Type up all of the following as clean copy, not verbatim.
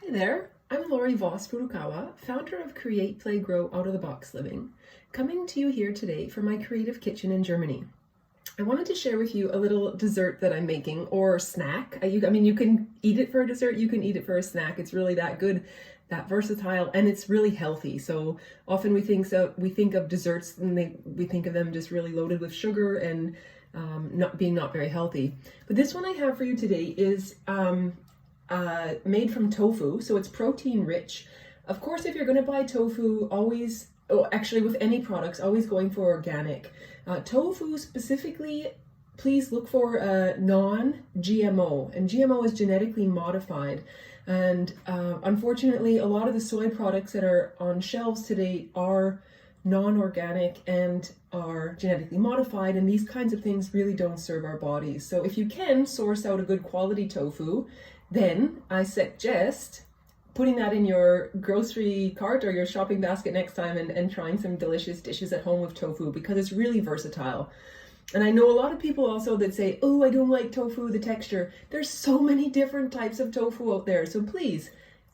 Hi there, I'm Lori Voss Furukawa, founder of Create, Play, Grow Out of the Box Living, coming to you here today from my creative kitchen in Germany. I wanted to share with you a little dessert that I'm making, or snack. I mean, you can eat it for a dessert, you can eat it for a snack. It's really that good, that versatile, and it's really healthy. So often we think of desserts and we think of them just really loaded with sugar and not very healthy. But this one I have for you today is made from tofu, so it's protein rich. Of course, if you're going to buy tofu, actually with any products, always going for organic. Tofu specifically, please look for non-GMO, and GMO is genetically modified. And unfortunately, a lot of the soy products that are on shelves today are non-organic and are genetically modified, and these kinds of things really don't serve our bodies. So if you can source out a good quality tofu, then I suggest putting that in your grocery cart or your shopping basket next time and trying some delicious dishes at home with tofu, because it's really versatile. And I know a lot of people also that say, oh, I don't like tofu, the texture. There's so many different types of tofu out there. So please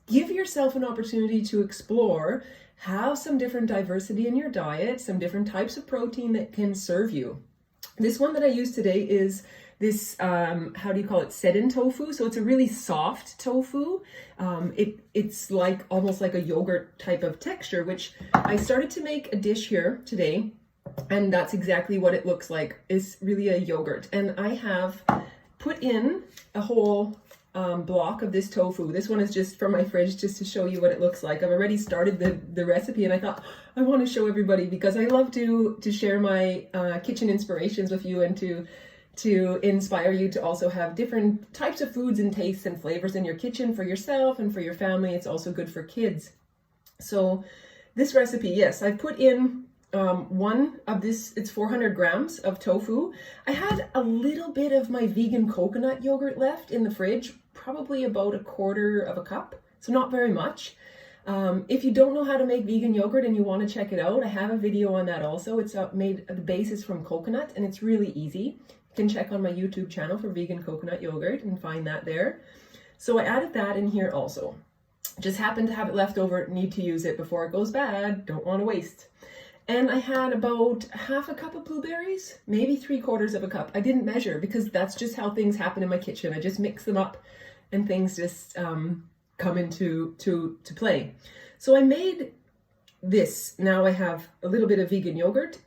give yourself an opportunity to explore, have some different diversity in your diet, some different types of protein that can serve you. This one that I use today is this, how do you call it, seitan tofu. So it's a really soft tofu. It's like almost like a yogurt type of texture, which I started to make a dish here today. And that's exactly what it looks like. It's really a yogurt. And I have put in a whole block of this tofu. This one is just from my fridge, just to show you what it looks like. I've already started the recipe, and I thought I want to show everybody, because I love to share my kitchen inspirations with you, and to inspire you to also have different types of foods and tastes and flavors in your kitchen for yourself and for your family. It's also good for kids. So this recipe, yes, I put in one of this, it's 400 grams of tofu. I had a little bit of my vegan coconut yogurt left in the fridge, probably about 1/4 cup, so not very much. If you don't know how to make vegan yogurt and you want to check it out, I have a video on that also. It's made, the base is from coconut, and it's really easy. You can check on my YouTube channel for vegan coconut yogurt and find that there. So I added that in here also. Just happened to have it left over, need to use it before it goes bad, don't want to waste. And I had about 1/2 cup of blueberries, maybe 3/4 cup. I didn't measure, because that's just how things happen in my kitchen. I just mix them up and things just come into to play. So I made this. Now I have a little bit of vegan yogurt.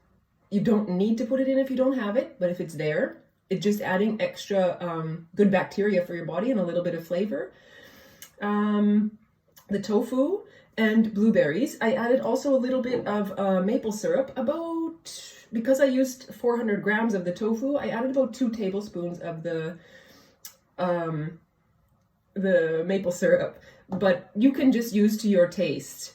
You don't need to put it in if you don't have it, but if it's there, it's just adding extra good bacteria for your body and a little bit of flavor. The tofu and blueberries. I added also a little bit of maple syrup, because I used 400 grams of the tofu, I added about 2 tablespoons of the maple syrup, but you can just use to your taste.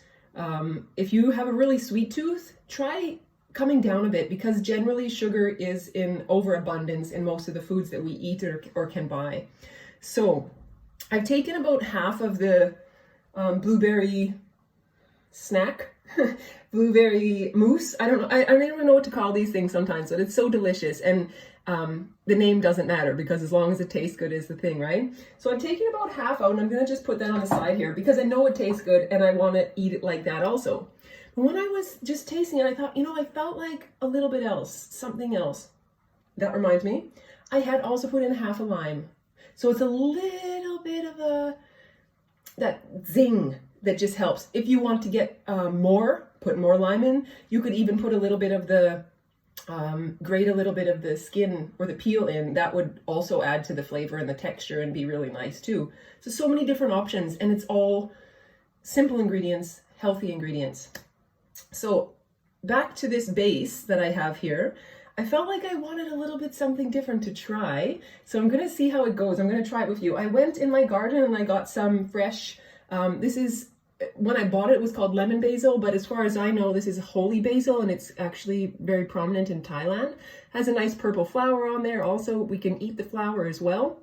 If you have a really sweet tooth, try coming down a bit, because generally sugar is in overabundance in most of the foods that we eat or can buy. So I've taken about half of the blueberry snack, blueberry mousse. I don't know. I don't even know what to call these things sometimes, but it's so delicious. And the name doesn't matter, because as long as it tastes good is the thing, right? So I'm taking about half out, and I'm going to just put that on the side here, because I know it tastes good and I want to eat it like that also. But when I was just tasting it, I thought, I felt like a little bit else, something else. That reminds me, I had also put in 1/2 lime. So it's a little bit of that zing that just helps. If you want to get put more lime in. You could even put a little bit of the, grate a little bit of the skin or the peel in. That would also add to the flavor and the texture and be really nice too. So many different options, and it's all simple ingredients, healthy ingredients. So back to this base that I have here. I felt like I wanted a little bit something different to try. So I'm going to see how it goes. I'm going to try it with you. I went in my garden and I got some fresh, this is, when I bought it, it was called lemon basil, but as far as I know, this is holy basil, and it's actually very prominent in Thailand. Has a nice purple flower on there. Also, we can eat the flower as well.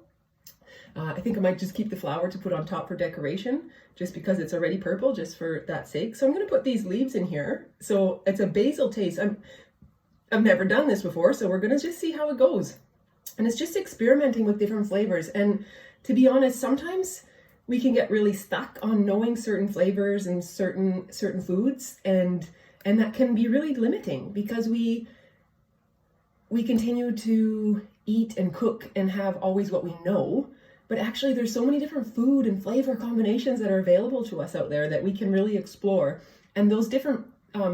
I think I might just keep the flower to put on top for decoration, just because it's already purple, just for that sake. So I'm going to put these leaves in here. So it's a basil taste. I've never done this before, so we're going to just see how it goes. And it's just experimenting with different flavors. And to be honest, sometimes we can get really stuck on knowing certain flavors and certain foods, and that can be really limiting because we continue to eat and cook and have always what we know, but actually there's so many different food and flavor combinations that are available to us out there that we can really explore, and those different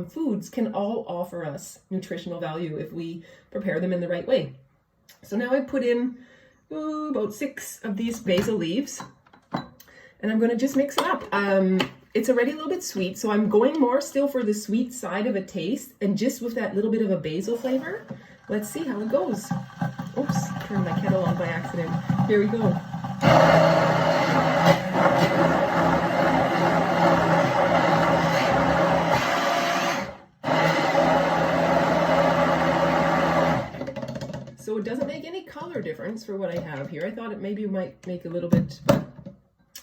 foods can all offer us nutritional value if we prepare them in the right way. So now I put in about 6 of these basil leaves, and I'm going to just mix it up. It's already a little bit sweet, so I'm going more still for the sweet side of a taste, and just with that little bit of a basil flavor. Let's see how it goes. Oops, turned my kettle on by accident. Here we go. So it doesn't make any color difference for what I have here. I thought it maybe might make a little bit, but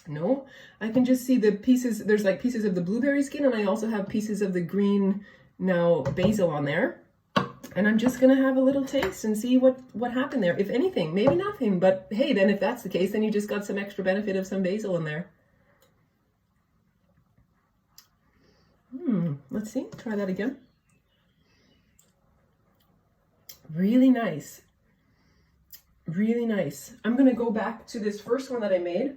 no. I can just see the pieces. There's like pieces of the blueberry skin, and I also have pieces of the green now basil on there. And I'm just gonna have a little taste and see what happened there. If anything, maybe nothing, but hey, then if that's the case, then you just got some extra benefit of some basil in there. Let's see, try that again. Really nice. Really nice. I'm gonna go back to this first one that I made.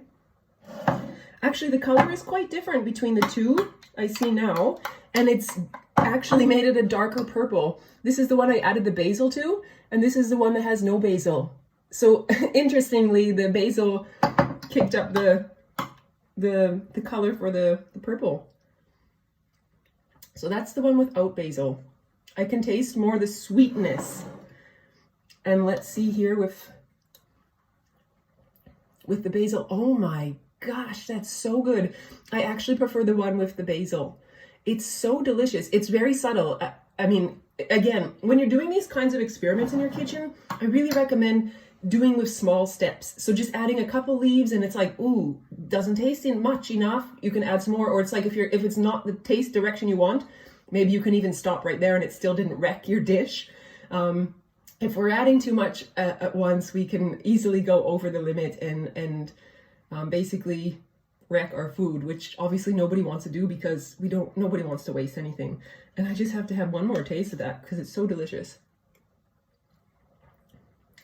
Actually, the color is quite different between the two I see now, and it's actually made it a darker purple. This is the one I added the basil to, and this is the one that has no basil. So interestingly, the basil kicked up the color for the purple. So that's the one without basil. I can taste more the sweetness. And let's see here with the basil. Oh my gosh, that's so good. I actually prefer the one with the basil. It's so delicious. It's very subtle. I mean, again, when you're doing these kinds of experiments in your kitchen, I really recommend doing with small steps. So just adding a couple leaves, and it's like, ooh, doesn't taste much enough. You can add some more, or it's like if it's not the taste direction you want, maybe you can even stop right there and it still didn't wreck your dish. If we're adding too much at once, we can easily go over the limit and basically wreck our food, which obviously nobody wants to do because nobody wants to waste anything. And I just have to have one more taste of that because it's so delicious.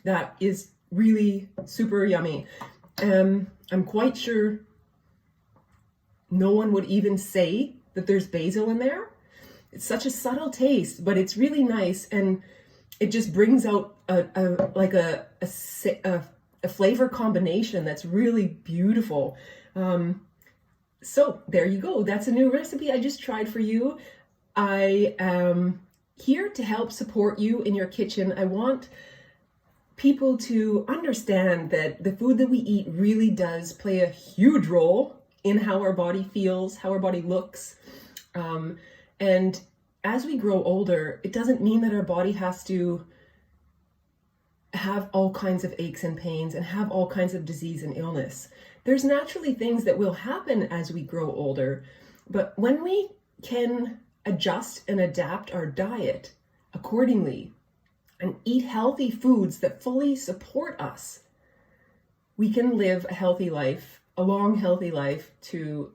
That is really super yummy. I'm quite sure no one would even say that there's basil in there. It's such a subtle taste, but it's really nice, and it just brings out a flavor combination that's really beautiful. So there you go. That's a new recipe I just tried for you. I am here to help support you in your kitchen. I want people to understand that the food that we eat really does play a huge role in how our body feels, how our body looks. And as we grow older, it doesn't mean that our body has to have all kinds of aches and pains and have all kinds of disease and illness. There's naturally things that will happen as we grow older, but when we can adjust and adapt our diet accordingly and eat healthy foods that fully support us, we can live a healthy life, a long, healthy life to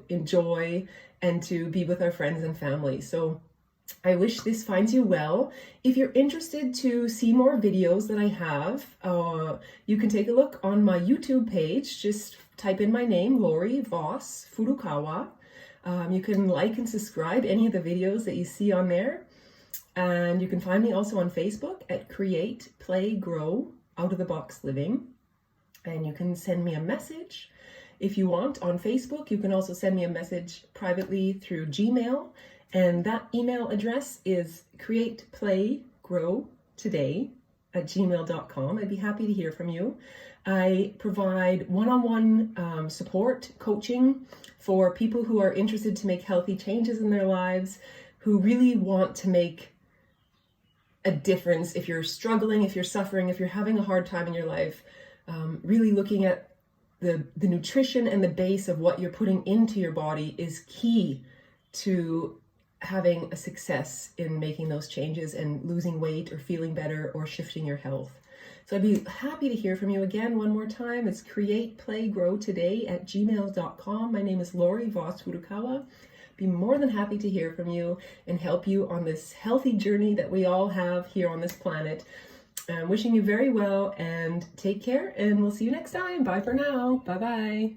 enjoy and to be with our friends and family. So I wish this finds you well. If you're interested to see more videos that I have, you can take a look on my YouTube page. Just type in my name, Lori Voss Furukawa. You can like and subscribe any of the videos that you see on there. And you can find me also on Facebook at Create, Play, Grow, Out of the Box Living. And you can send me a message if you want on Facebook. You can also send me a message privately through Gmail. And that email address is createplaygrowtoday@gmail.com. I'd be happy to hear from you. I provide one-on-one support, coaching for people who are interested to make healthy changes in their lives, who really want to make a difference. If you're struggling, if you're suffering, if you're having a hard time in your life, really looking at the nutrition and the base of what you're putting into your body is key to having a success in making those changes and losing weight or feeling better or shifting your health. So I'd be happy to hear from you again one more time. It's createPlayGrowToday@gmail.com. My name is Lori Voss Furukawa. Be more than happy to hear from you and help you on this healthy journey that we all have here on this planet. I'm wishing you very well and take care, and we'll see you next time. Bye for now. Bye-bye.